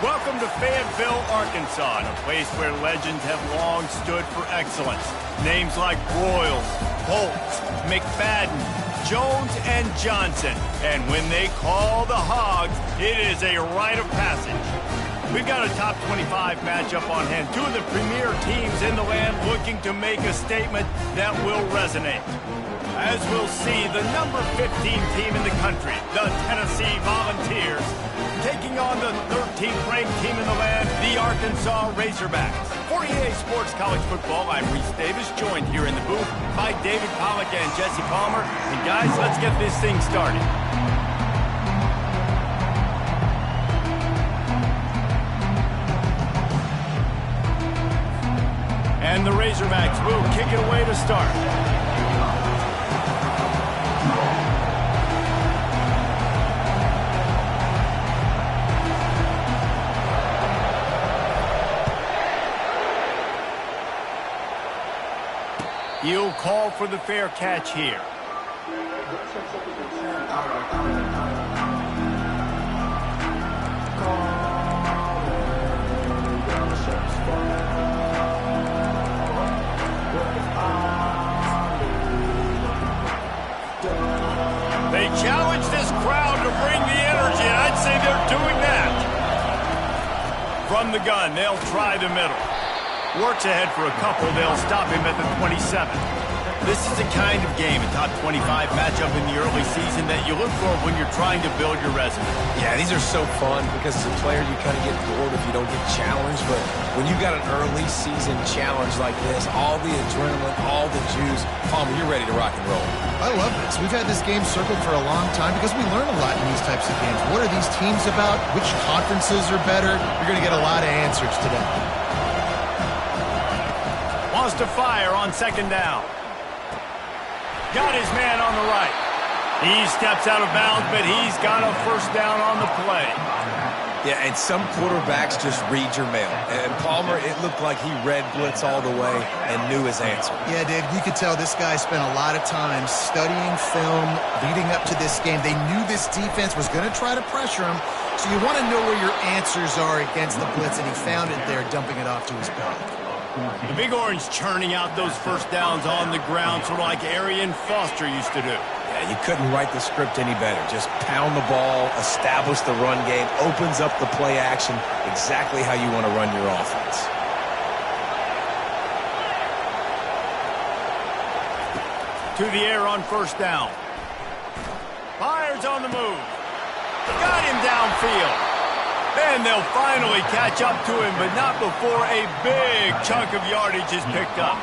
Welcome to Fayetteville, Arkansas, a place where legends have long stood for excellence. Names like Broyles, Holtz, McFadden, Jones, and Johnson. And when they call the Hogs, it is a rite of passage. We've got a top 25 matchup on hand. Two of the premier teams in the land looking to make a statement that will resonate. As we'll see, the number 15 team in the country, the Tennessee Volunteers, taking on the 13th ranked team in the land, the Arkansas Razorbacks. For EA Sports College Football, I'm Reese Davis, joined here in the booth by David Pollack and Jesse Palmer. And guys, let's get this thing started. And the Razorbacks will kick it away to start. He'll call for the fair catch here. They challenge this crowd to bring the energy, and I'd say they're doing that. From the gun, they'll try the middle. Works ahead for a couple. They'll stop him at the 27. This is the kind of game, a top 25 matchup in the early season, that you look for when you're trying to build your resume. Yeah, these are so fun because as a player, you kind of get bored if you don't get challenged. But when you got an early season challenge like this, all the adrenaline, all the juice, Palmer, you're ready to rock and roll. I love this. We've had this game circled for a long time because we learn a lot in these types of games. What are these teams about? Which conferences are better? You're going to get a lot of answers today. Wants to fire on second down. Got his man on the right. He steps out of bounds, but he's got a first down on the play. Yeah, and some quarterbacks just read your mail. And Palmer, it looked like he read blitz all the way and knew his answer. Yeah, Dave, you could tell this guy spent a lot of time studying film leading up to this game. They knew this defense was going to try to pressure him, so you want to know where your answers are against the blitz, and he found it there, dumping it off to his back. The Big Orange churning out those first downs on the ground, sort of like Arian Foster used to do. Yeah, you couldn't write the script any better. Just pound the ball, establish the run game, opens up the play action, exactly how you want to run your offense. To the air on first down. Fires on the move. Got him downfield. And they'll finally catch up to him, but not before a big chunk of yardage is picked up.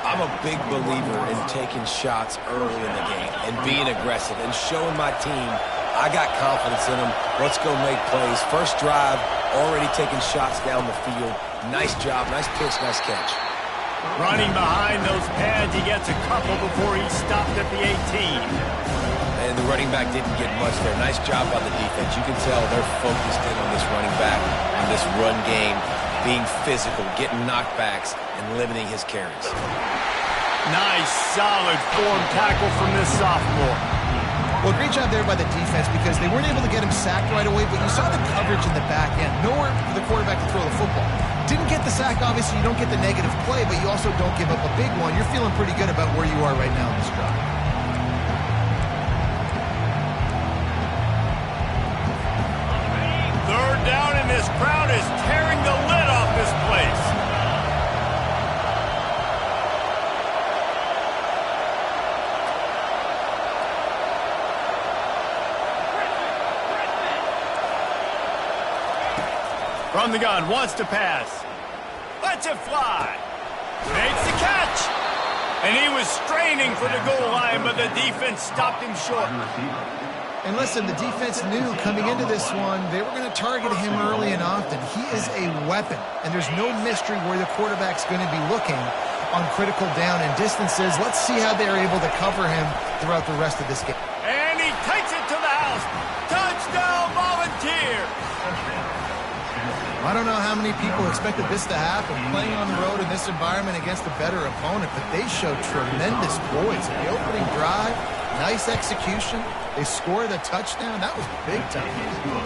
I'm a big believer in taking shots early in the game and being aggressive and showing my team I got confidence in them. Let's go make plays. First drive, already taking shots down the field. Nice job, nice pitch, nice catch. Running behind those pads, he gets a couple before he stopped at the 18. And the running back didn't get much there. Nice job by the defense. You can tell they're focused in on this running back, on this run game, being physical, getting knockbacks, and limiting his carries. Nice, solid form tackle from this sophomore. Well, great job there by the defense because they weren't able to get him sacked right away, but you saw the coverage in the back end. Nowhere for the quarterback to throw the football. Didn't get the sack, obviously. You don't get the negative play, but you also don't give up a big one. You're feeling pretty good about where you are right now in this drive. Down, and this crowd is tearing the lid off this place. From the gun, wants to pass. Lets it fly. Makes the catch. And he was straining for the goal line, but the defense stopped him short. And listen, the defense knew coming into this one, they were going to target him early and often. He is a weapon, and there's no mystery where the quarterback's going to be looking on critical down and distances. Let's see how they're able to cover him throughout the rest of this game. And he takes it to the house. Touchdown, Volunteer! I don't know how many people expected this to happen, playing on the road in this environment against a better opponent, but they showed tremendous poise in the opening drive. Nice execution. They scored a touchdown. That was big time.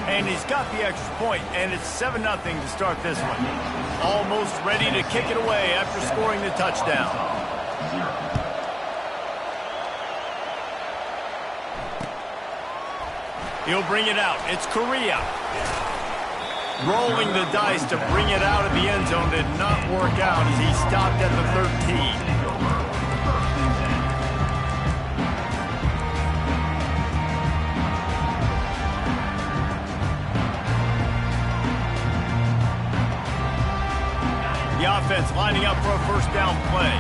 And he's got the extra point, and it's 7-0 to start this one. Almost ready to kick it away after scoring the touchdown. He'll bring it out. It's Correa. Rolling the dice to bring it out of the end zone did not work out as he stopped at the 13. The offense lining up for a first down play.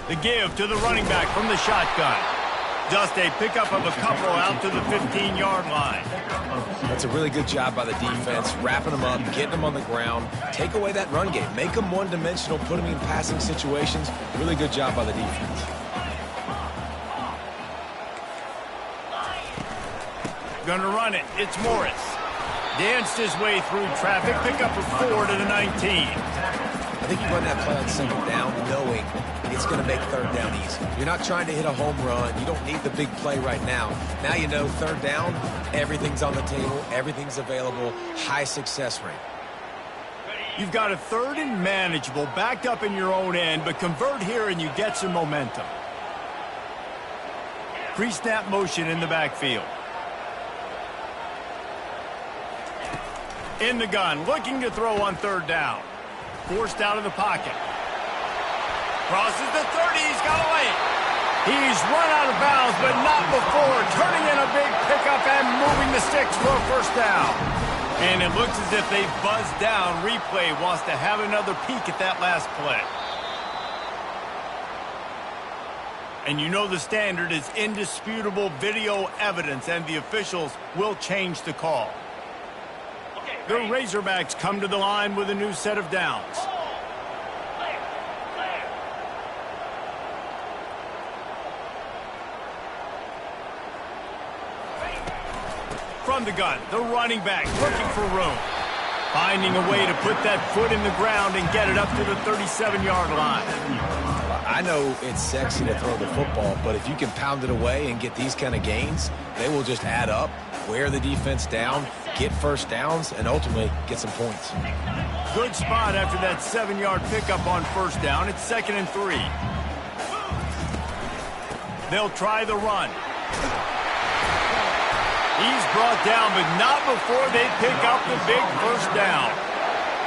The give to the running back from the shotgun. Just a pickup of a couple out to the 15-yard line. That's a really good job by the defense, wrapping them up, getting them on the ground. Take away that run game. Make them one-dimensional, put them in passing situations. Really good job by the defense. Gonna run it. It's Morris. Danced his way through traffic. Pick up a 4 to the 19. I think you run that play on second down knowing it's going to make third down easy. You're not trying to hit a home run. You don't need the big play right now. Now you know third down, everything's on the table, everything's available, high success rate. You've got a third and manageable, backed up in your own end, but convert here and you get some momentum. Pre-snap motion in the backfield. In the gun, looking to throw on third down. Forced out of the pocket. Crosses the 30, he's got away. He's run out of bounds, but not before turning in a big pickup and moving the sticks for a first down. And it looks as if they buzzed down. Replay wants to have another peek at that last play. And you know the standard is indisputable video evidence, and the officials will change the call. The Razorbacks come to the line with a new set of downs. From the gun, the running back looking for room. Finding a way to put that foot in the ground and get it up to the 37-yard line. I know it's sexy to throw the football, but if you can pound it away and get these kind of gains, they will just add up, wear the defense down, get first downs, and ultimately get some points. Good spot after that 7-yard pickup on first down. It's 2nd and 3. They'll try the run. He's brought down, but not before they pick up the big first down.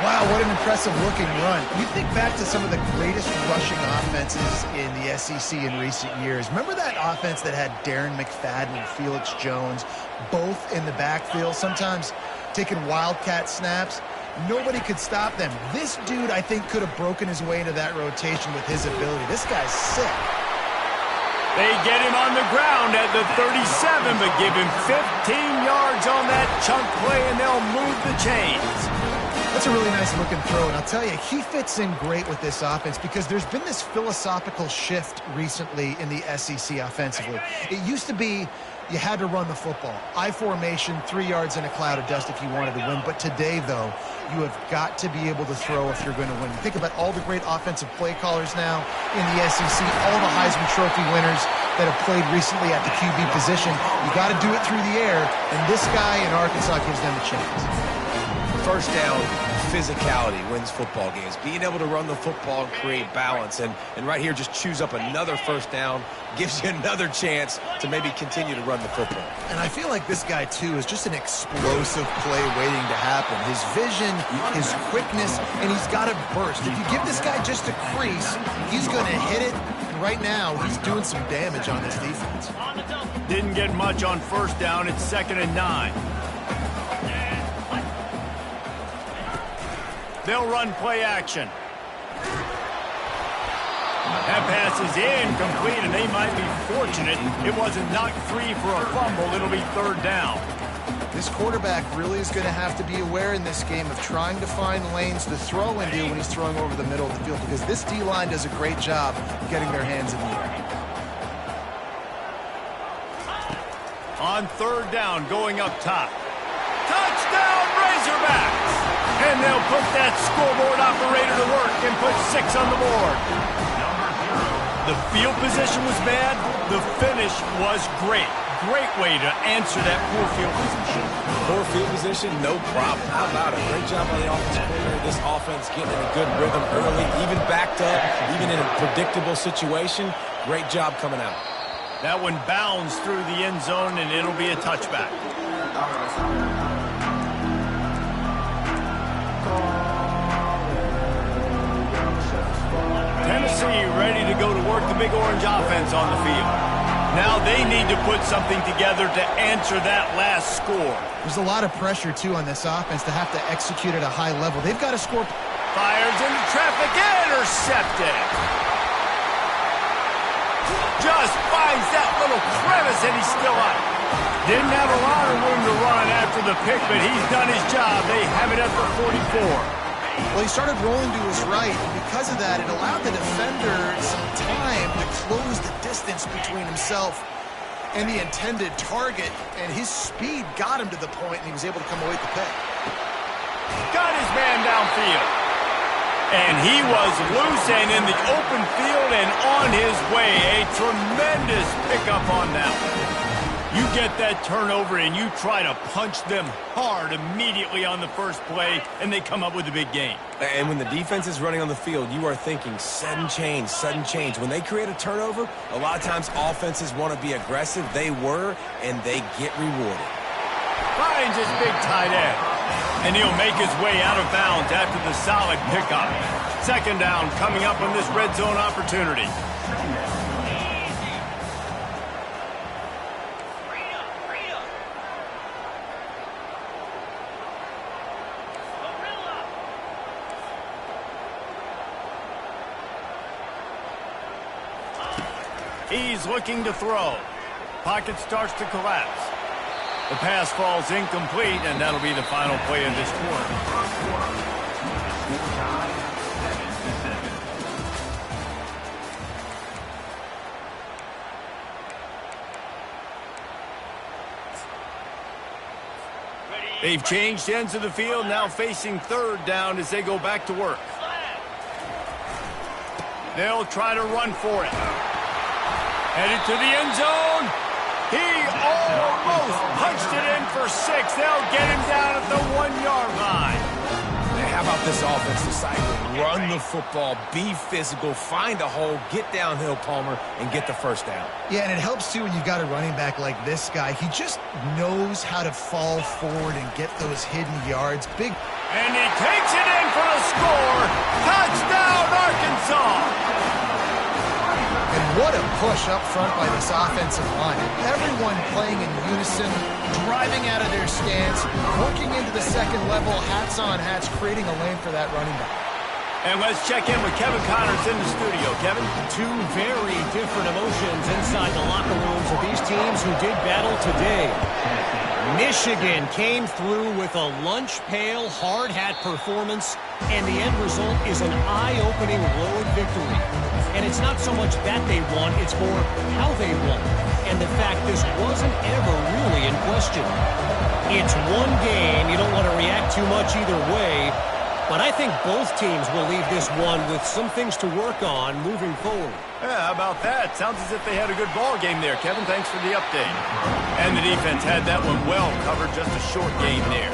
Wow, what an impressive-looking run. You think back to some of the greatest rushing offenses in the SEC in recent years. Remember that offense that had Darren McFadden and Felix Jones both in the backfield, sometimes taking wildcat snaps? Nobody could stop them. This dude, I think, could have broken his way into that rotation with his ability. This guy's sick. They get him on the ground at the 37, but give him 15 yards on that chunk play, and they'll move the chains. That's a really nice-looking throw, and I'll tell you, he fits in great with this offense because there's been this philosophical shift recently in the SEC offensively. It used to be you had to run the football. I formation, 3 yards in a cloud of dust if you wanted to win. But today, though, you have got to be able to throw if you're going to win. You think about all the great offensive play callers now in the SEC, all the Heisman Trophy winners that have played recently at the QB position. You got to do it through the air, and this guy in Arkansas gives them a chance. First down, physicality wins football games. Being able to run the football and create balance. And right here, just choose up another first down, gives you another chance to maybe continue to run the football. And I feel like this guy, too, is just an explosive play waiting to happen. His vision, his quickness, and he's got a burst. If you give this guy just a crease, he's going to hit it. And right now, he's doing some damage on this defense. Didn't get much on first down. It's 2nd and 9. They'll run play action. That pass is incomplete, and they might be fortunate it wasn't knocked free for a fumble. It'll be 3rd down. This quarterback really is going to have to be aware in this game of trying to find lanes to throw into when he's throwing over the middle of the field, because this D-line does a great job getting their hands in the air. On 3rd down, going up top. Touchdown, Razorbacks! And they'll put that scoreboard operator to work and put 6 on the board. The field position was bad. The finish was great. Great way to answer that poor field position. Poor field position, no problem. How about it? Great job by the offensive coordinator. This offense getting in a good rhythm early, even backed up, even in a predictable situation. Great job coming out. That one bounds through the end zone, and it'll be a touchback. Tennessee ready to go to work the Big Orange offense on the field. Now they need to put something together to answer that last score. There's a lot of pressure, too, on this offense to have to execute at a high level. They've got to score. Fires into traffic, intercepted. Just finds that little crevice, and he's still on it. Didn't have a lot of room to run after the pick, but he's done his job. They have it at the 44. Well, he started rolling to his right, and because of that, it allowed the defender some time to close the distance between himself and the intended target, and his speed got him to the point, and he was able to come away with the pick. Got his man downfield. And he was loose and in the open field and on his way. A tremendous pickup on that one. You get that turnover and you try to punch them hard immediately on the first play, and they come up with a big gain. And when the defense is running on the field, you are thinking sudden change, sudden change. When they create a turnover, a lot of times offenses want to be aggressive. They were, and they get rewarded. Finds his big tight end. And he'll make his way out of bounds after the solid pickup. Second down coming up on this red zone opportunity. He's looking to throw. Pocket starts to collapse. The pass falls incomplete, and that'll be the final play of this quarter. They've changed ends of the field, now facing third down as they go back to work. They'll try to run for it. Headed to the end zone. He almost punched it in for 6. They'll get him down at the 1-yard line. How about this offense deciding to run the football, be physical, find a hole, get downhill, Palmer, and get the first down? Yeah, and it helps, too, when you've got a running back like this guy. He just knows how to fall forward and get those hidden yards. Big. And he takes it in for the score. Touchdown, Arkansas. And what a push up front by this offensive line. Everyone playing in unison, driving out of their stance, working into the second level, hats on hats, creating a lane for that running back. And let's check in with Kevin Connors in the studio. Kevin? Two very different emotions inside the locker rooms of these teams who did battle today. Michigan came through with a lunch pail, hard hat performance, and the end result is an eye-opening road victory. And it's not so much that they won, it's more how they won. And the fact this wasn't ever really in question. It's one game, you don't want to react too much either way, but I think both teams will leave this one with some things to work on moving forward. Yeah, how about that? Sounds as if they had a good ball game there, Kevin. Thanks for the update. And the defense had that one well covered, just a short game there.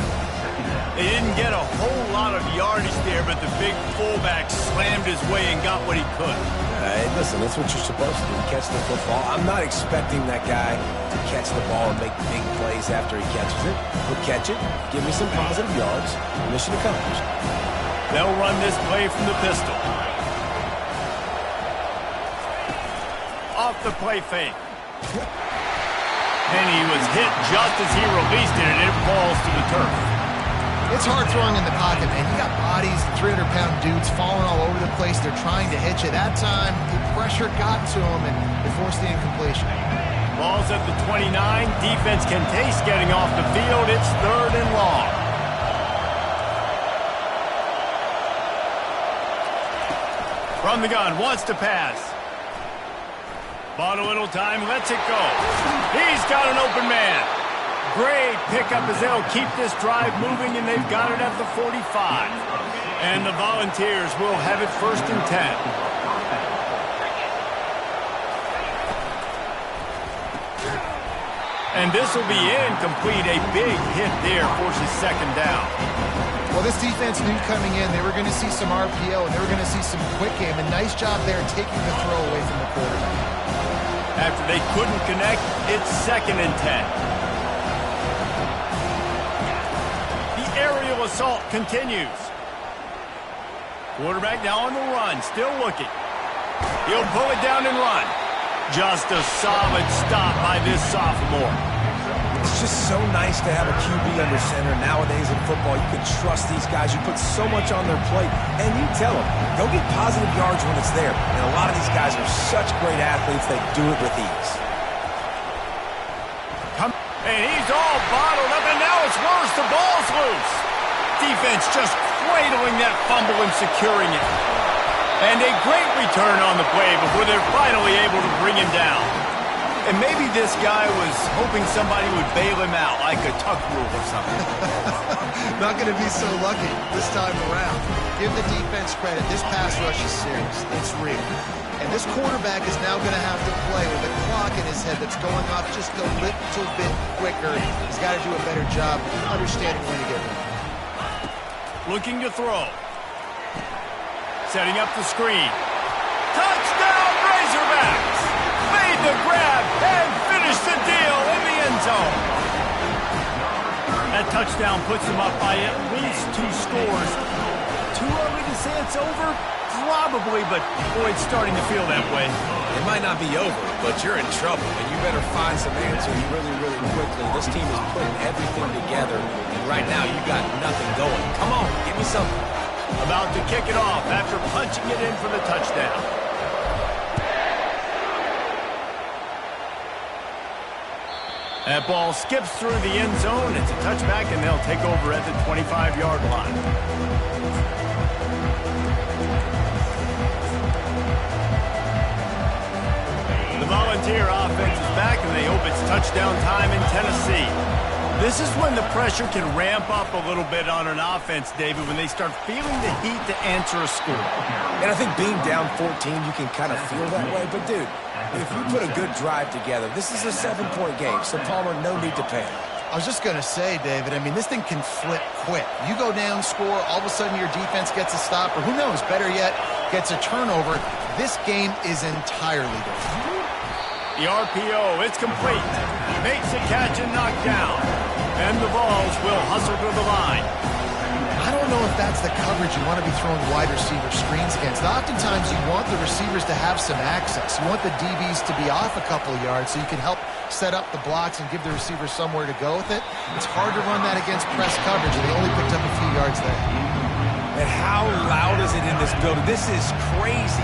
They didn't get a whole lot of yardage there, but the big fullback slammed his way and got what he could. Listen, that's what you're supposed to do, catch the football. I'm not expecting that guy to catch the ball and make big plays after he catches it. He'll catch it, give me some positive yards, mission accomplished. They'll run this play from the pistol. Off the play fake. And he was hit just as he released it, and it falls to the turf. It's hard throwing in the pocket, man. You got bodies, 300-pound dudes falling all over the place. They're trying to hit you. That time, the pressure got to him, and they forced the incompletion. Ball's at the 29. Defense can taste getting off the field. It's third and long. From the gun, wants to pass. Bought a little time, lets it go. He's got an open man. Great pickup as they'll keep this drive moving, and they've got it at the 45. And the Volunteers will have it 1st and 10. And this will be incomplete. A big hit there forces 2nd down. Well, this defense knew coming in they were going to see some RPO and they were going to see some quick game. A nice job there taking the throw away from the quarterback. After they couldn't connect, it's 2nd and 10. The aerial assault continues. Quarterback now on the run, still looking. He'll pull it down and run. Just a solid stop by this sophomore. It's just so nice to have a QB under center. Nowadays in football, you can trust these guys. You put so much on their plate, and you tell them, go get positive yards when it's there. And a lot of these guys are such great athletes, they do it with ease. And he's all bottled up, and now it's worse. The ball's loose. Defense just cradling that fumble and securing it. And a great return on the play before they're finally able to bring him down. And maybe this guy was hoping somebody would bail him out, like a tuck rule or something. Not going to be so lucky this time around. Give the defense credit. This pass rush is serious. It's real. And this quarterback is now going to have to play with a clock in his head that's going off just a little bit quicker. He's got to do a better job understanding when to get ready. Looking to throw. Setting up the screen. Touchdown, Razorbacks! Made the grab and finished the deal in the end zone. That touchdown puts them up by at least 2 scores. Too early to say it's over? Probably, but boy, it's starting to feel that way. It might not be over, but you're in trouble, and you better find some answers really, really quickly. This team is putting everything together, and right now you got nothing going. Come on, give me something. About to kick it off after punching it in for the touchdown. That ball skips through the end zone. It's a touchback, and they'll take over at the 25-yard line. The Volunteer offense is back, and they hope it's touchdown time in Tennessee. This is when the pressure can ramp up a little bit on an offense, David, when they start feeling the heat to answer a score. And I think being down 14, you can kind of feel that way. But, dude, if you put a good drive together, this is a 7-point game, so Palmer, no need to panic. I was just going to say, David, I mean, this thing can flip quick. You go down, score, all of a sudden your defense gets a stop, or who knows, better yet, gets a turnover. This game is entirely different. The RPO, it's complete. Makes a catch and knocked down. And the Vols will hustle to the line. I don't know if that's the coverage you want to be throwing wide receiver screens against. Oftentimes you want the receivers to have some access. You want the DBs to be off a couple of yards so you can help set up the blocks and give the receivers somewhere to go with it. It's hard to run that against press coverage, and they only picked up a few yards there. And how loud is it in this building? This is crazy.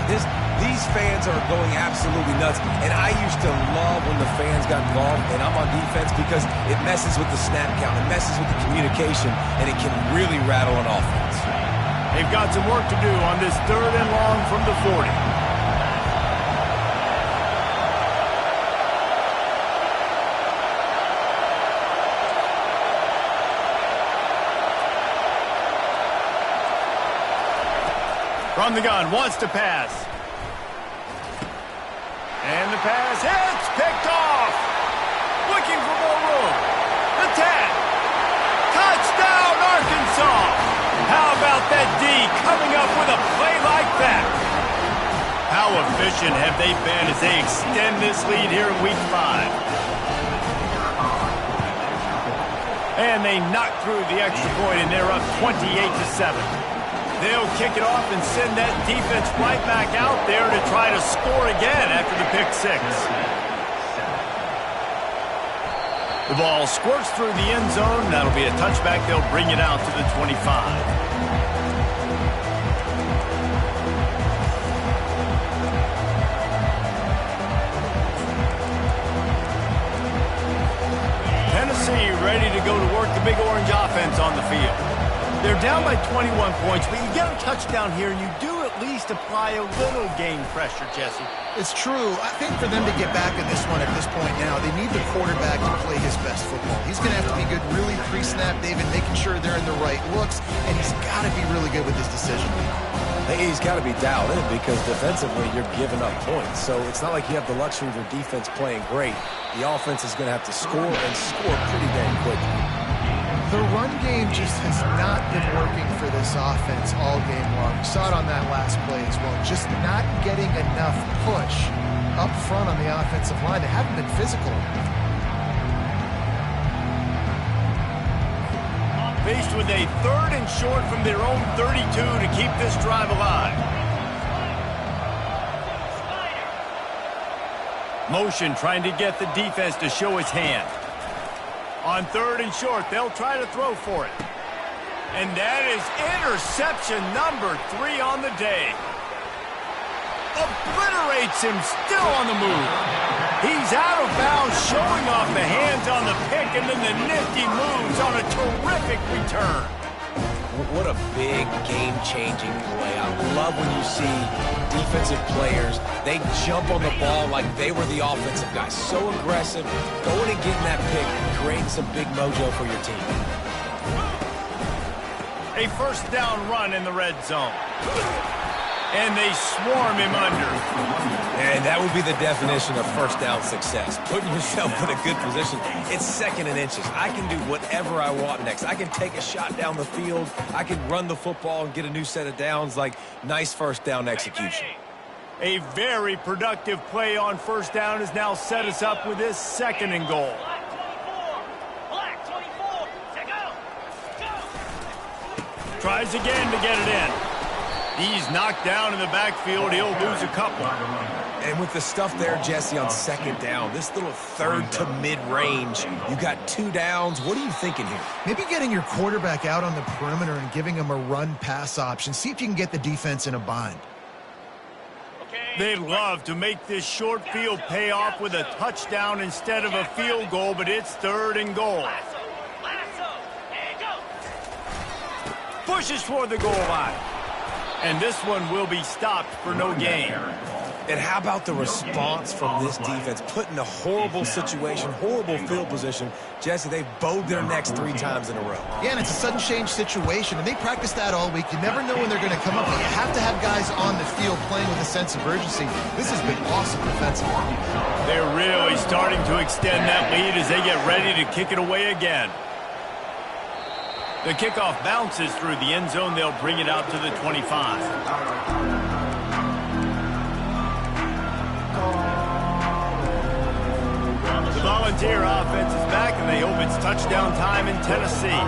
These fans are going absolutely nuts. And I used to love when the fans got involved, and I'm on defense because it messes with the snap count. It messes with the communication, and it can really rattle an offense. They've got some work to do on this 3rd and long from the 40. From the gun, wants to pass. And the pass hits, picked off. Looking for more room. The 10. Touchdown, Arkansas. How about that D coming up with a play like that? How efficient have they been as they extend this lead here in Week 5? And they knock through the extra point, and they're up 28-7. They'll kick it off and send that defense right back out there to try to score again after the pick 6. The ball squirts through the end zone. That'll be a touchback. They'll bring it out to the 25. Tennessee ready to go to work the Big Orange offense on the field. They're down by 21 points, but you get a touchdown here, and you do at least apply a little game pressure, Jesse. It's true. I think for them to get back in this one at this point now, they need the quarterback to play his best football. He's going to have to be good really pre-snap, David, making sure they're in the right looks, and he's got to be really good with his decision. He's got to be dialed in because defensively you're giving up points. So it's not like you have the luxury of your defense playing great. The offense is going to have to score and score pretty dang quickly. The run game just has not been working for this offense all game long. You saw it on that last play as well. Just not getting enough push up front on the offensive line. They haven't been physical. Faced with a 3rd and short from their own 32 to keep this drive alive. Motion trying to get the defense to show his hand. On 3rd and short, they'll try to throw for it. And that is interception number 3 on the day. Obliterates him, still on the move. He's out of bounds, showing off the hands on the pick, and then the nifty moves on a terrific return. What a big game-changing play. I love when you see defensive players, they jump on the ball like they were the offensive guys. So aggressive, going and getting that pick, creating some big mojo for your team. A 1st down run in the red zone. And they swarm him under. And that would be the definition of 1st down success. Putting yourself in a good position. It's 2nd and inches. I can do whatever I want next. I can take a shot down the field. I can run the football and get a new set of downs. Like, nice 1st down execution. A very productive play on 1st down has now set us up with this 2nd and goal. Tries again to get it in. He's knocked down in the backfield. He'll lose a couple. And with the stuff there, Jesse, on 2nd down, this little 3rd to mid-range, you got 2 downs. What are you thinking here? Maybe getting your quarterback out on the perimeter and giving him a run-pass option. See if you can get the defense in a bind. They'd love to make this short field pay off with a touchdown instead of a field goal, but it's 3rd and goal. Pushes toward the goal line. And this one will be stopped for no gain. And how about the response from this defense? Put in a horrible situation, horrible field position. Jesse, they've bowed their necks 3 times in a row. Yeah, and it's a sudden change situation, and they practice that all week. You never know when they're going to come up, but you have to have guys on the field playing with a sense of urgency. This has been awesome defensively. They're really starting to extend that lead as they get ready to kick it away again. The kickoff bounces through the end zone. They'll bring it out to the 25. The Volunteer offense is back, and they hope it's touchdown time in Tennessee.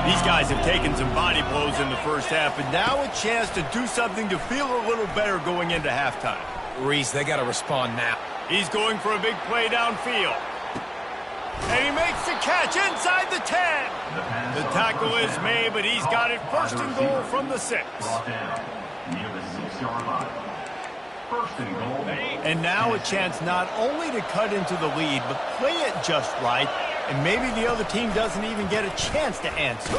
These guys have taken some body blows in the 1st half, but now a chance to do something to feel a little better going into halftime. Reese, they got to respond now. He's going for a big play downfield. And he makes the catch inside the 10. The tackle is made, but he's got it 1st and goal from the 6. And now a chance not only to cut into the lead, but play it just right, and maybe the other team doesn't even get a chance to answer.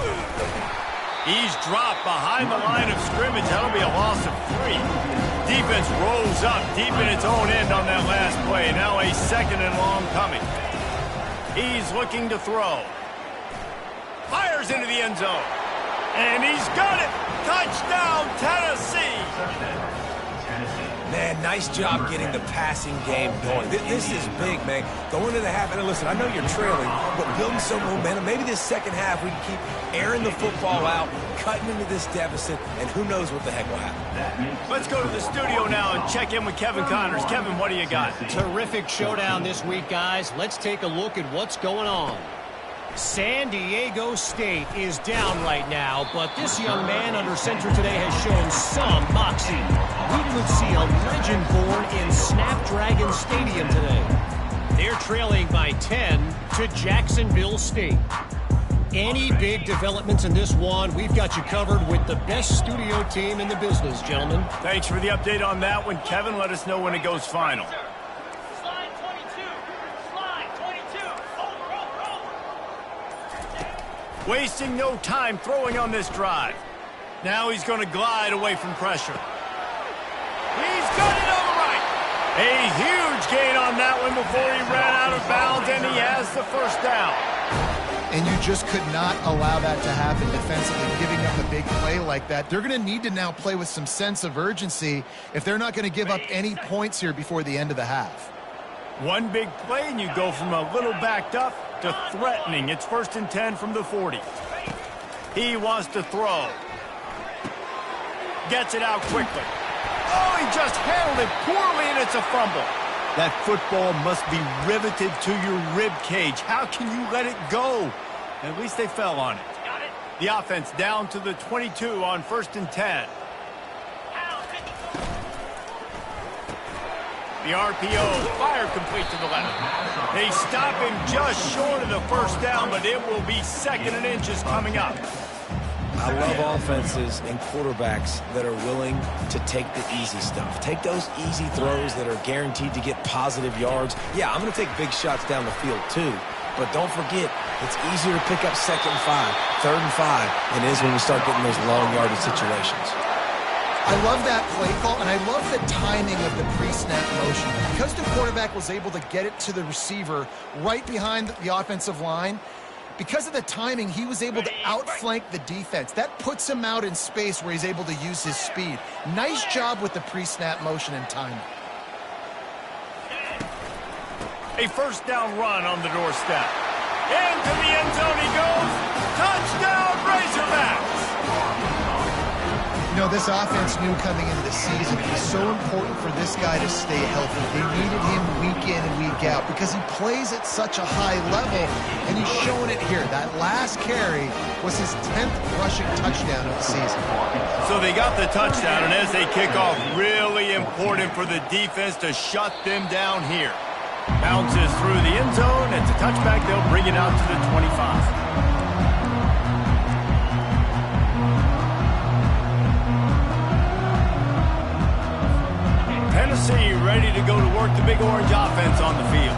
He's dropped behind the line of scrimmage. That'll be a loss of 3. Defense rolls up deep in its own end on that last play. Now a 2nd and long coming. He's looking to throw. Fires into the end zone. And he's got it. Touchdown, Tennessee. Man, nice job getting the passing game going. This is big, man. Going into the half, and listen, I know you're trailing, but building some momentum. Maybe this 2nd half we can keep airing the football out, cutting into this deficit, and who knows what the heck will happen. Let's go to the studio now and check in with Kevin Connors. Kevin, what do you got? Terrific showdown this week, guys. Let's take a look at what's going on. San Diego State is down right now, but this young man under center today has shown some moxie. We could see a legend born in Snapdragon Stadium today. They're trailing by 10 to Jacksonville State. Any big developments in this one, we've got you covered with the best studio team in the business, gentlemen. Thanks for the update on that one, Kevin. Let us know when it goes final. Wasting no time throwing on this drive. Now he's going to glide away from pressure. He's got it on the right. A huge gain on that one before he ran out of bounds, and he has the first down. And you just could not allow that to happen defensively, giving up a big play like that. They're going to need to now play with some sense of urgency if they're not going to give up any points here before the end of the half. One big play, and you go from a little backed up to threatening. It's 1st and 10 from the 40. He wants to throw. Gets it out quickly. Oh, he just handled it poorly, and it's a fumble. That football must be riveted to your rib cage. How can you let it go? At least they fell on it. The offense down to the 22 on 1st and 10. The RPO, fire complete to the left. They stop him just short of the first down, but it will be 2nd and inches coming up. I love offenses and quarterbacks that are willing to take the easy stuff. Take those easy throws that are guaranteed to get positive yards. Yeah, I'm going to take big shots down the field too. But don't forget, it's easier to pick up 2nd and 5, 3rd and 5 than it is when you start getting those long yardage situations. I love that play call, and I love the timing of the pre-snap motion. Because the quarterback was able to get it to the receiver right behind the offensive line, because of the timing, he was able to outflank the defense. That puts him out in space where he's able to use his speed. Nice job with the pre-snap motion and timing. A 1st down run on the doorstep. Into the end zone he goes. Touchdown, Razorbacks! You know, this offense knew coming into the season it was so important for this guy to stay healthy. They needed him week in and week out because he plays at such a high level, and he's showing it here. That last carry was his 10th rushing touchdown of the season. So they got the touchdown, and as they kick off, really important for the defense to shut them down here. Bounces through the end zone. It's a touchback. They'll bring it out to the 25. Tennessee ready to go to work the Big Orange offense on the field.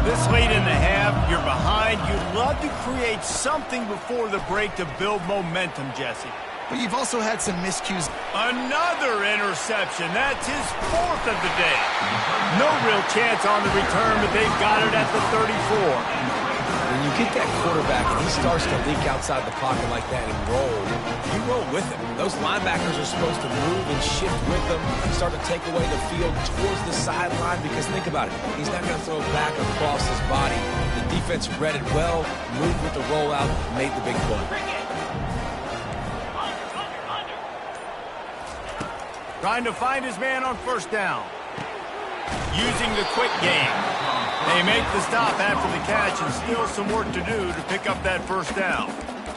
This late in the half, you're behind. You'd love to create something before the break to build momentum, Jesse. But you've also had some miscues. Another interception. That's his 4th of the day. No real chance on the return, but they've got it at the 34. When you get that quarterback and he starts to leak outside the pocket like that and roll, you roll with him. Those linebackers are supposed to move and shift with them, start to take away the field towards the sideline, because think about it. He's not going to throw back across his body. The defense read it well, moved with the rollout, made the big play. Trying to find his man on 1st down. Using the quick game. They make the stop after the catch, and still some work to do to pick up that 1st down.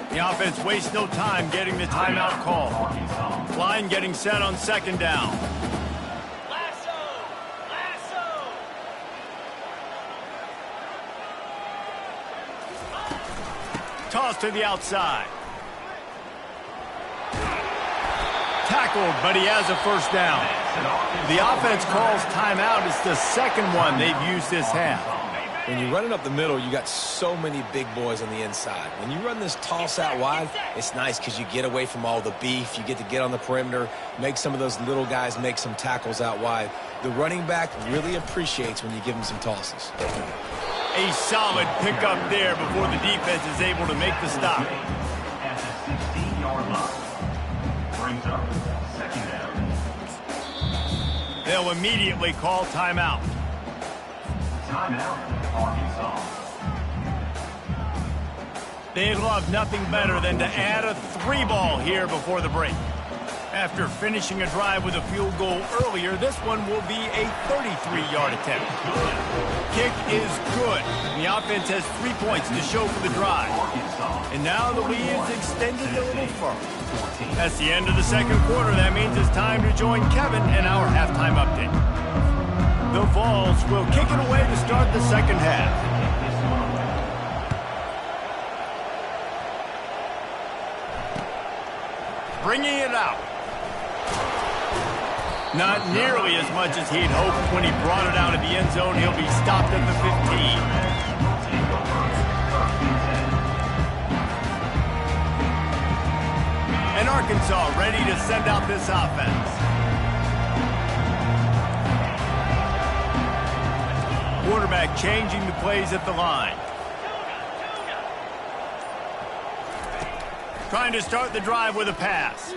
The offense wastes no time getting the timeout call. Line getting set on 2nd down. Toss to the outside. Tackled, but he has a 1st down. The offense calls timeout. It's the 2nd one they've used this half. When you run it up the middle, you got so many big boys on the inside. When you run this toss out wide, it's nice because you get away from all the beef. You get to get on the perimeter, make some of those little guys make some tackles out wide. The running back really appreciates when you give him some tosses. A solid pickup there before the defense is able to make the stop. At the 16-yard line. Brings up 2nd down. They'll immediately call timeout. Timeout, Arkansas. They'd love nothing better than to add a 3-ball here before the break. After finishing a drive with a field goal earlier, this one will be a 33-yard attempt. Kick is good. The offense has 3 points to show for the drive. And now the lead is extended a little further. That's the end of the 2nd quarter. That means it's time to join Kevin in our halftime update. The Vols will kick it away to start the 2nd half. Bringing it out. Not nearly as much as he'd hoped when he brought it out of the end zone. He'll be stopped at the 15. Arkansas ready to send out this offense. Quarterback changing the plays at the line. Trying to start the drive with a pass.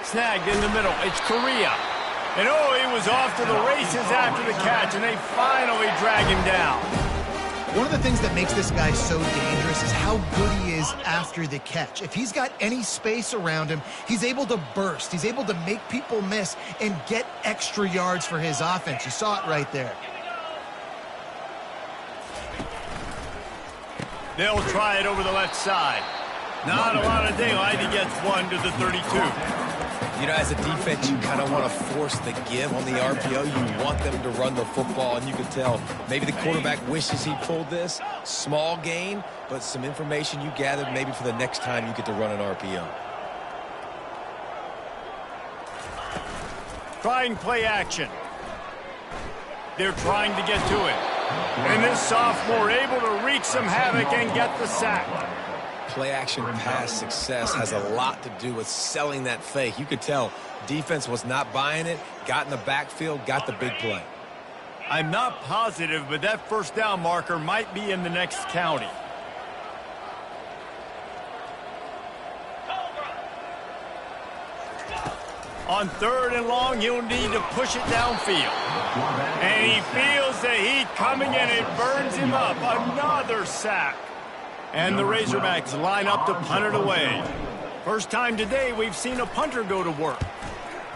Snagged in the middle. It's Correa. And oh, he was off to the races after the catch, and they finally drag him down. One of the things that makes this guy so dangerous is how good he is after the catch. If he's got any space around him, he's able to burst. He's able to make people miss and get extra yards for his offense. You saw it right there. They'll try it over the left side. Not a lot of daylight. He gets one to the 32. You know, as a defense, you kind of want to force the give on the RPO. You want them to run the football, and you can tell maybe the quarterback wishes he pulled this. Small gain, but some information you gathered maybe for the next time you get to run an RPO. Trying play action. They're trying to get to it. And this sophomore able to wreak some havoc and get the sack. Play-action pass success has a lot to do with selling that fake. You could tell defense was not buying it, got in the backfield, got the big play. I'm not positive, but that first down marker might be in the next county. On 3rd and long, he'll need to push it downfield. And he feels the heat coming, and it burns him up. Another sack. And the Razorbacks line up to punt it away. First time today we've seen a punter go to work.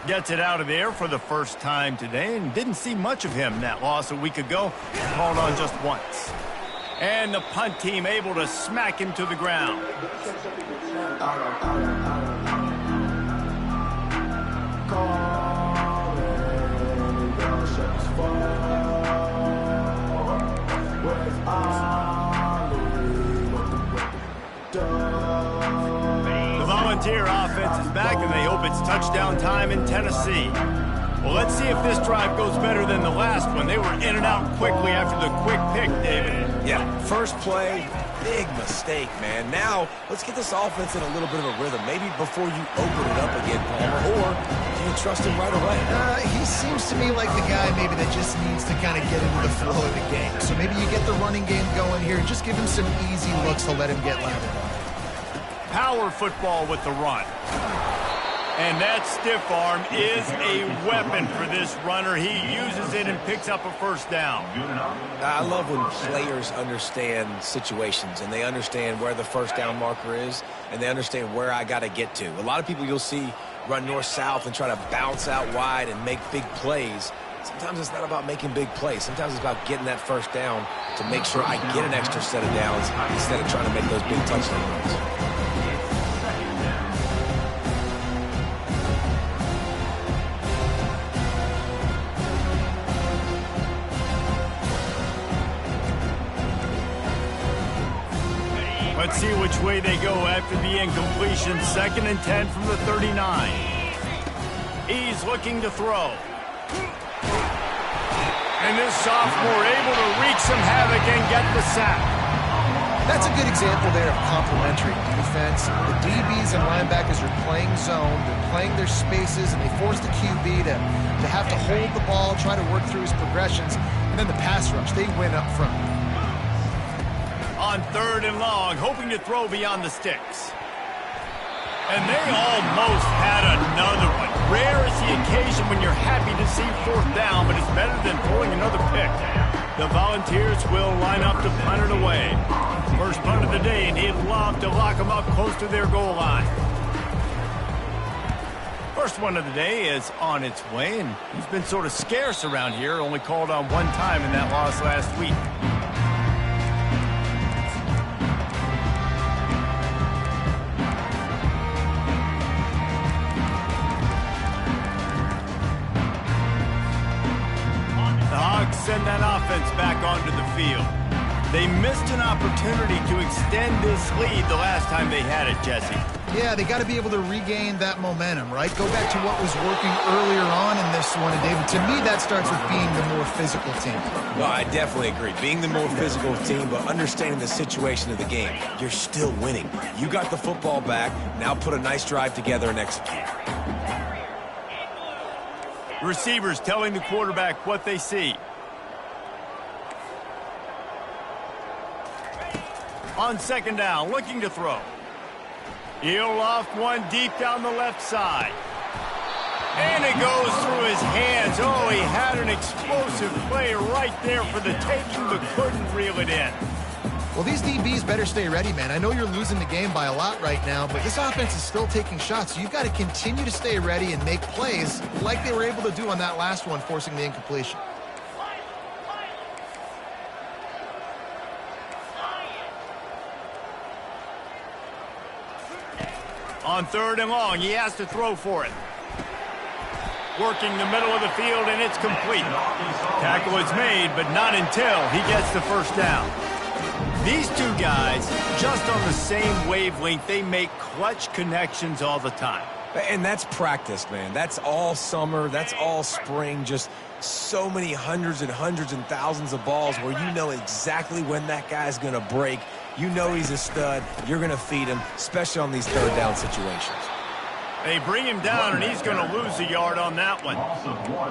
Gets it out of there for the first time today, and didn't see much of him. That loss a week ago, called on just once. And the punt team able to smack him to the ground. The Volunteer offense is back, and they hope it's touchdown time in Tennessee. Well, let's see if this drive goes better than the last one. They were in and out quickly after the quick pick, David. Yeah, first play, big mistake, man. Now, let's get this offense in a little bit of a rhythm. Maybe before you open it up again, Palmer, or do you trust him right away? He seems to me like the guy maybe that just needs to kind of get into the flow of the game. So maybe you get the running game going here. Just give him some easy looks to let him get lathered up. Power football with the run. And that stiff arm is a weapon for this runner. He uses it and picks up a first down. I love when players understand situations and they understand where the first down marker is and they understand where I got to get to. A lot of people you'll see run north-south and try to bounce out wide and make big plays. Sometimes it's not about making big plays. Sometimes it's about getting that first down to make sure I get an extra set of downs instead of trying to make those big touchdown runs. Let's see which way they go after the incompletion. 2nd and 10 from the 39. He's looking to throw. And this sophomore able to wreak some havoc and get the sack. That's a good example there of complementary defense. The DBs and linebackers are playing zone. They're playing their spaces, and they force the QB to have to hold the ball, try to work through his progressions. And then the pass rush, they win up front. On 3rd and long, hoping to throw beyond the sticks. And they almost had another one. Rare is the occasion when you're happy to see 4th down, but it's better than throwing another pick. The Volunteers will line up to punt it away. First punt of the day, and he'd love to lock them up close to their goal line. First one of the day is on its way, and he's been sort of scarce around here, only called on one time in that loss last week. Send that offense back onto the field. They missed an opportunity to extend this lead the last time they had it, Jesse. Yeah, they got to be able to regain that momentum, right? Go back to what was working earlier on in this one. And David, to me, that starts with being the more physical team. Well, I definitely agree. Being the more physical team, but understanding the situation of the game. You're still winning. You got the football back. Now put a nice drive together and execute. Receivers telling the quarterback what they see. On second down, looking to throw. He'll loft one deep down the left side. And it goes through his hands. Oh, he had an explosive play right there for the taking, but couldn't reel it in. Well, these DBs better stay ready, man. I know you're losing the game by a lot right now, but this offense is still taking shots, so you've got to continue to stay ready and make plays like they were able to do on that last one, forcing the incompletion. On third and long, he has to throw for it. Working the middle of the field, and it's complete. Tackle is made, but not until he gets the first down. These two guys, just on the same wavelength, they make clutch connections all the time. And that's practice, man. That's all summer. That's all spring. Just so many hundreds and thousands of balls where you know exactly when that guy's going to break. You know he's a stud. You're going to feed him, especially on these third down situations. They bring him down, and he's going to lose a yard on that one.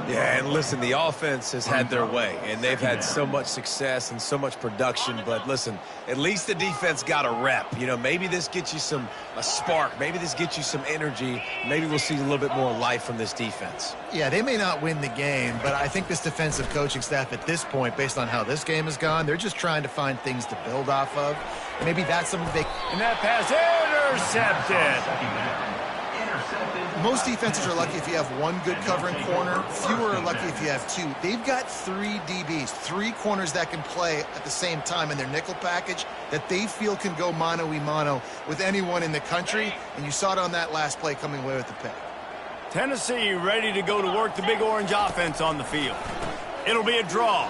Yeah, and listen, the offense has had their way, and they've had so much success and so much production. But listen, at least the defense got a rep. You know, maybe this gets you a spark. Maybe this gets you some energy. Maybe we'll see a little bit more life from this defense. Yeah, they may not win the game, but I think this defensive coaching staff at this point, based on how this game has gone, they're just trying to find things to build off of. Maybe that's something they... And that pass intercepted. Most defenses are lucky if you have one good covering corner. Fewer are lucky if you have two. They've got three DBs, three corners that can play at the same time in their nickel package that they feel can go mano-a-mano with anyone in the country. And you saw it on that last play coming away with the pick. Tennessee ready to go to work the Big Orange offense on the field. It'll be a draw.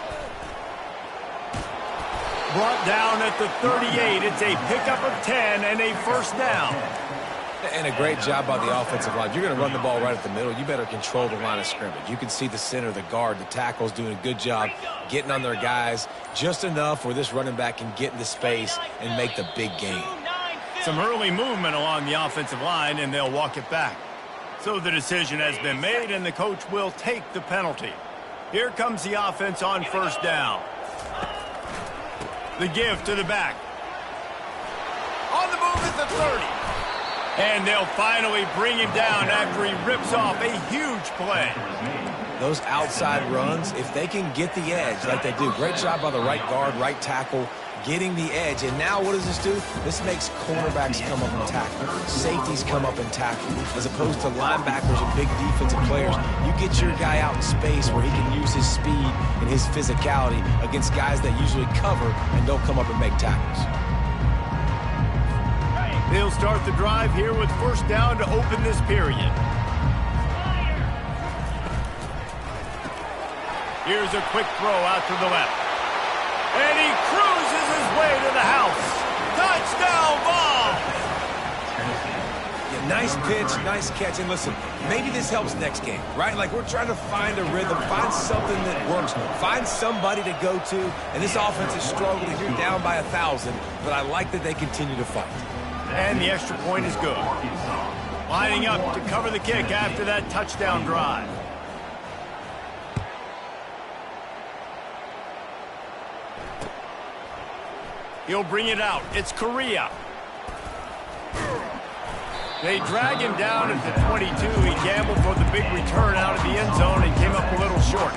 Brought down at the 38. It's a pickup of 10 and a first down. And a great job by the offensive line. You're going to run the ball right at the middle. You better control the line of scrimmage. You can see the center, the guard, the tackles doing a good job getting on their guys just enough where this running back can get into space and make the big game. Some early movement along the offensive line, and they'll walk it back. So the decision has been made, and the coach will take the penalty. Here comes the offense on first down. The give to the back. On the move at the 30. And they'll finally bring him down after he rips off a huge play. Those outside runs, if they can get the edge like they do, great job by the right guard, right tackle, getting the edge. And now what does this do? This makes cornerbacks come up and tackle. Safeties come up and tackle. As opposed to linebackers and big defensive players, you get your guy out in space where he can use his speed and his physicality against guys that usually cover and don't come up and make tackles. They'll start the drive here with first down to open this period. Here's a quick throw out to the left. And he cruises his way to the house. Touchdown ball! Yeah, nice pitch, nice catch. And listen, maybe this helps next game, right? Like we're trying to find a rhythm, find something that works, find somebody to go to. And this offense is struggling. You're down by 1,000, but I like that they continue to fight. And the extra point is good. Lining up to cover the kick after that touchdown drive. He'll bring it out. It's Correa. They drag him down at the 22. He gambled for the big return out of the end zone and came up a little short.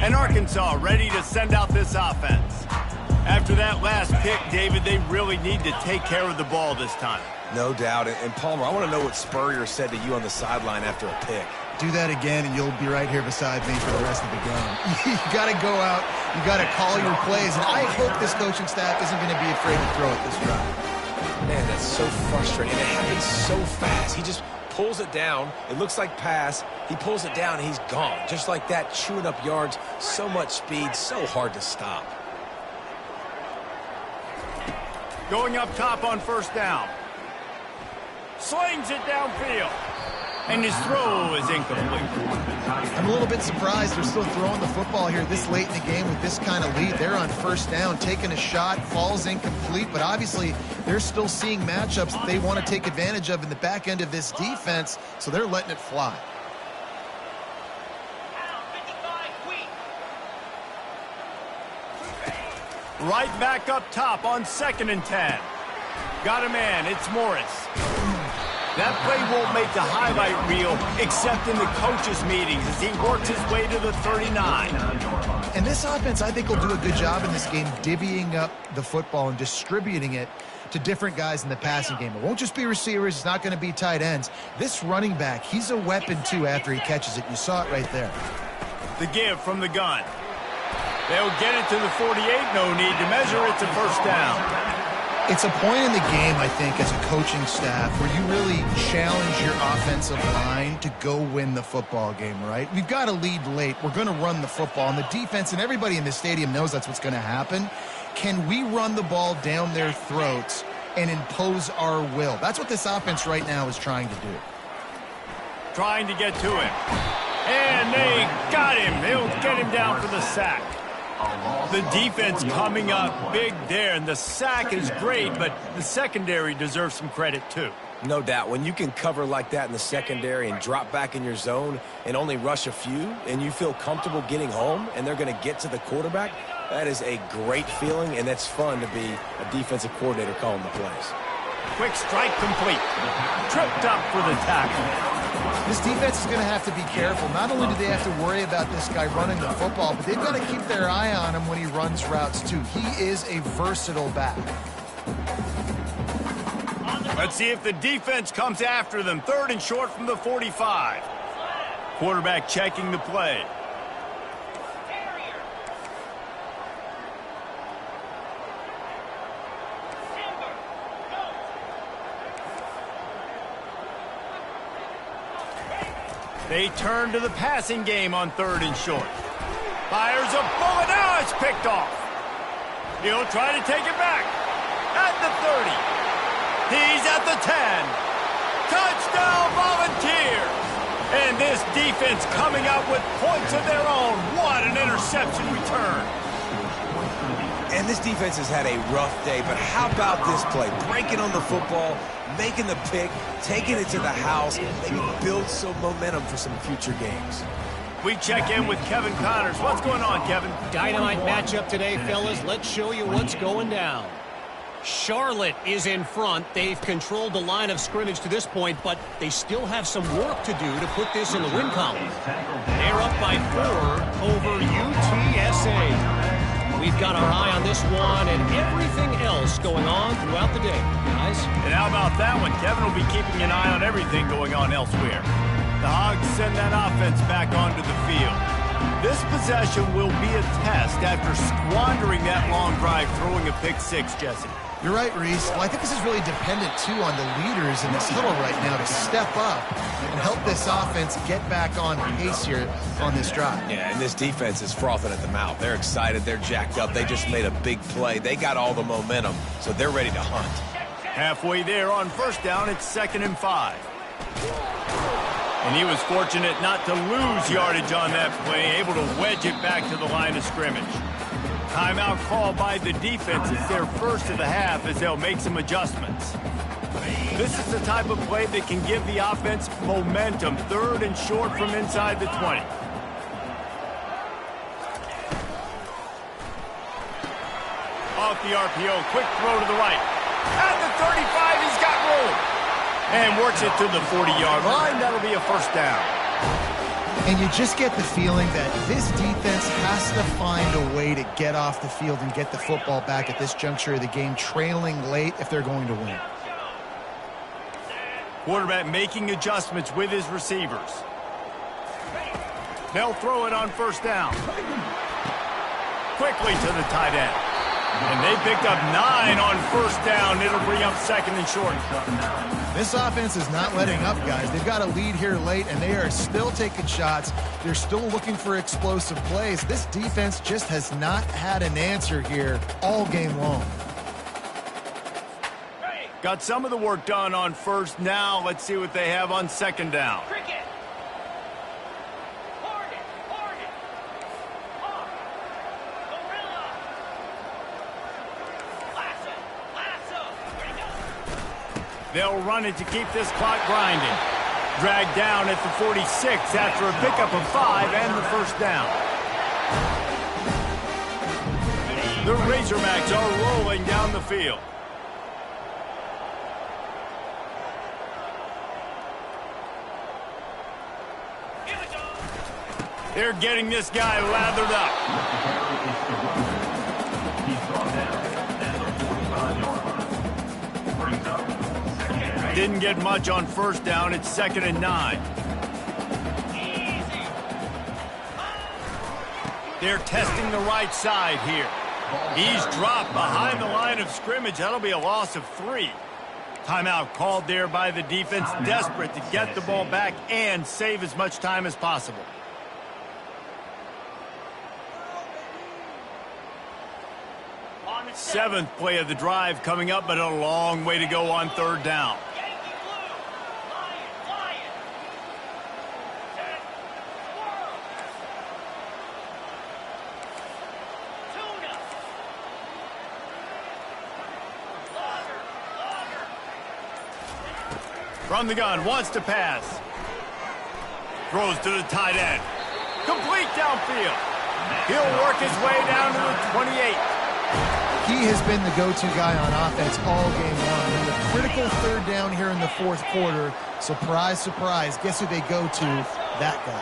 And Arkansas ready to send out this offense. After that last pick, David, they really need to take care of the ball this time. No doubt. And Palmer, I want to know what Spurrier said to you on the sideline after a pick. Do that again, and you'll be right here beside me for the rest of the game. You got to go out. You got to call your plays. And I hope this coaching staff isn't going to be afraid to throw it this drive. Man, that's so frustrating. And it happens so fast. He just pulls it down. It looks like pass. He pulls it down, and he's gone. Just like that, chewing up yards. So much speed, so hard to stop. Going up top on first down. Slings it downfield. And his throw is incomplete. I'm a little bit surprised they're still throwing the football here this late in the game with this kind of lead. They're on first down, taking a shot, falls incomplete, but obviously they're still seeing matchups that they want to take advantage of in the back end of this defense, so they're letting it fly. Right back up top on 2nd and 10. Got a man, it's Morris. That play won't make the highlight reel except in the coaches' meetings as he works his way to the 39. And this offense, I think, will do a good job in this game divvying up the football and distributing it to different guys in the passing game. It won't just be receivers. It's not going to be tight ends. This running back, he's a weapon, too, after he catches it. You saw it right there. The give from the gun. They'll get it to the 48. No need to measure it to first down. It's a point in the game, I think, as a coaching staff where you really challenge your offensive line to go win the football game, right? We've got to lead late. We're going to run the football. And the defense and everybody in the stadium knows that's what's going to happen. Can we run the ball down their throats and impose our will? That's what this offense right now is trying to do. Trying to get to him. And they got him. They'll get him down for the sack. The defense coming up big there, and the sack is great, but the secondary deserves some credit too. No doubt. When you can cover like that in the secondary and drop back in your zone and only rush a few, and you feel comfortable getting home, and they're going to get to the quarterback, that is a great feeling, and that's fun to be a defensive coordinator calling the plays. Quick strike complete. Tripped up for the tackle. This defense is going to have to be careful. Not only do they have to worry about this guy running the football, but they've got to keep their eye on him when he runs routes too. He is a versatile back. Let's see if the defense comes after them. 3rd and short from the 45. Quarterback checking the play. They turn to the passing game on 3rd and short. Fires a bullet. Now it's picked off. He'll try to take it back. At the 30. He's at the 10. Touchdown Volunteers. And this defense coming out with points of their own. What an interception return. And this defense has had a rough day, but how about this play? Breaking on the football, making the pick, taking it to the house. They can build some momentum for some future games. We check in with Kevin Connors. What's going on, Kevin? Dynamite matchup today, fellas. Let's show you what's going down. Charlotte is in front. They've controlled the line of scrimmage to this point, but they still have some work to do to put this in the win column. They're up by 4 over UTSA. We've got our eye on this one and everything else going on throughout the day, guys. And how about that one? Kevin will be keeping an eye on everything going on elsewhere. The Hogs send that offense back onto the field. This possession will be a test after squandering that long drive, throwing a pick six, Jesse. You're right, Reese. Well, I think this is really dependent, too, on the leaders in this huddle right now to step up and help this offense get back on pace here on this drive. Yeah, and this defense is frothing at the mouth. They're excited. They're jacked up. They just made a big play. They got all the momentum, so they're ready to hunt. Halfway there on first down, it's 2nd and 5. And he was fortunate not to lose yardage on that play, able to wedge it back to the line of scrimmage. Timeout call by the defense. It's their first of the half as they'll make some adjustments. This is the type of play that can give the offense momentum. 3rd and short from inside the 20. Off the RPO, quick throw to the right. At the 35, he's got room. And works it to the 40-yard line. That'll be a first down. And you just get the feeling that this defense has to find a way to get off the field and get the football back at this juncture of the game, trailing late if they're going to win. Quarterback making adjustments with his receivers. They'll throw it on first down. Quickly to the tight end. And they picked up 9 on first down. It'll bring up 2nd and short. This offense is not letting up, guys. They've got a lead here late, and they are still taking shots. They're still looking for explosive plays. This defense just has not had an answer here all game long. Got some of the work done on first. Now let's see what they have on second down. Cricket. Hornet. Hawk. Gorilla. Lasso. Here we go. They'll run it to keep this clock grinding. Dragged down at the 46 after a pickup of 5 and the first down. The Razorbacks are rolling down the field. They're getting this guy lathered up. He's brought down at the 45-yard line. Brings up second and 8. Didn't get much on first down. It's 2nd and 9. They're testing the right side here. He's dropped behind the line of scrimmage. That'll be a loss of 3. Timeout called there by the defense, desperate to get the ball back and save as much time as possible. Seventh play of the drive coming up, but a long way to go on third down. Yankee blue. Lion. Set. Squirrel. Tuna. Logger. From the gun, wants to pass. Throws to the tight end. Complete downfield. He'll work his way down to the 28. He has been the go-to guy on offense all game long. In the critical third down here in the fourth quarter, surprise, surprise, guess who they go to? That guy.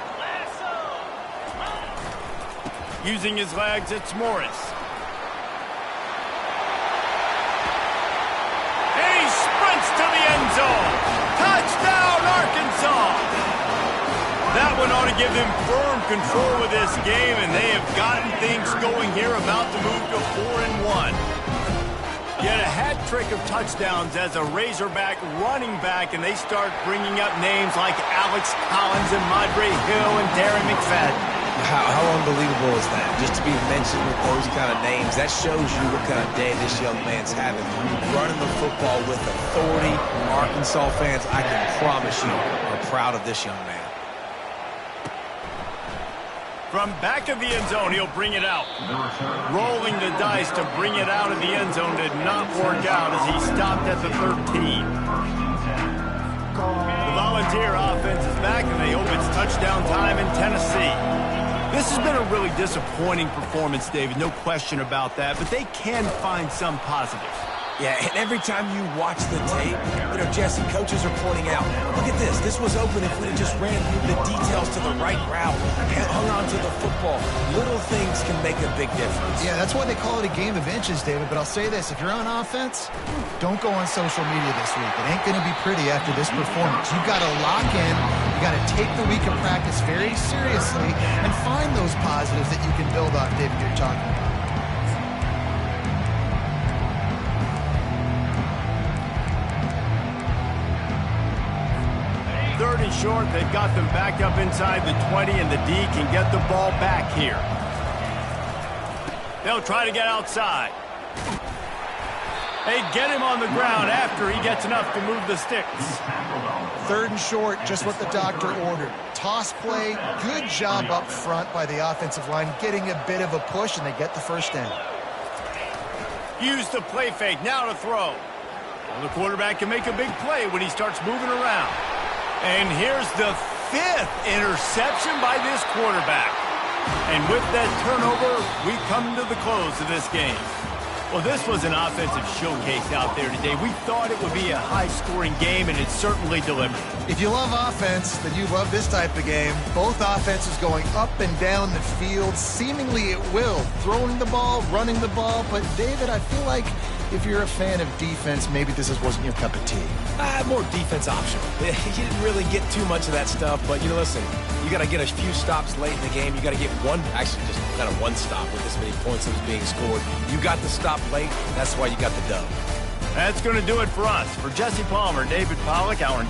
Using his legs, it's Morris. And he sprints to the end zone. Touchdown, Arkansas! That one ought to give them firm control of this game, and they have gotten things going here, about to move to 4-1. Yet a hat trick of touchdowns as a Razorback running back, and they start bringing up names like Alex Collins and Madre Hill and Darren McFadden. How unbelievable is that? Just to be mentioned with those kind of names, that shows you what kind of day this young man's having. Running the football with authority. Arkansas fans, I can promise you, are proud of this young man. From back of the end zone, he'll bring it out. Rolling the dice to bring it out of the end zone did not work out as he stopped at the 13. The Volunteer offense is back, and they hope it's touchdown time in Tennessee. This has been a really disappointing performance, David, no question about that, but they can find some positives. Yeah, and every time you watch the tape, Jesse, coaches are pointing out, look at this. This was open if we just ran through the details to the right route and hung on to the football. Little things can make a big difference. Yeah, that's why they call it a game of inches, David. But I'll say this, if you're on offense, don't go on social media this week. It ain't going to be pretty after this performance. You've got to lock in. You got to take the week of practice very seriously and find those positives that you can build off, David, you're talking about. Third and short, they've got them back up inside the 20, and the D can get the ball back here. They'll try to get outside. They get him on the ground after he gets enough to move the sticks. Third and short, just what the doctor ordered. Toss play, good job up front by the offensive line, getting a bit of a push, and they get the first down. Use the play fake, now to throw. Well, the quarterback can make a big play when he starts moving around. And here's the 5th interception by this quarterback. And with that turnover, we come to the close of this game. Well, this was an offensive showcase out there today. We thought it would be a high-scoring game, and it certainly delivered. If you love offense, then you love this type of game. Both offenses going up and down the field, seemingly at will. Throwing the ball, running the ball. But, David, I feel like if you're a fan of defense, maybe this wasn't your cup of tea. More defense optional. You didn't really get too much of that stuff, but, listen, you got to get a few stops late in the game. You got to get one stop with this many points that was being scored. You got the stop late. That's why you got the dub. That's going to do it for us. For Jesse Palmer, David Pollack, our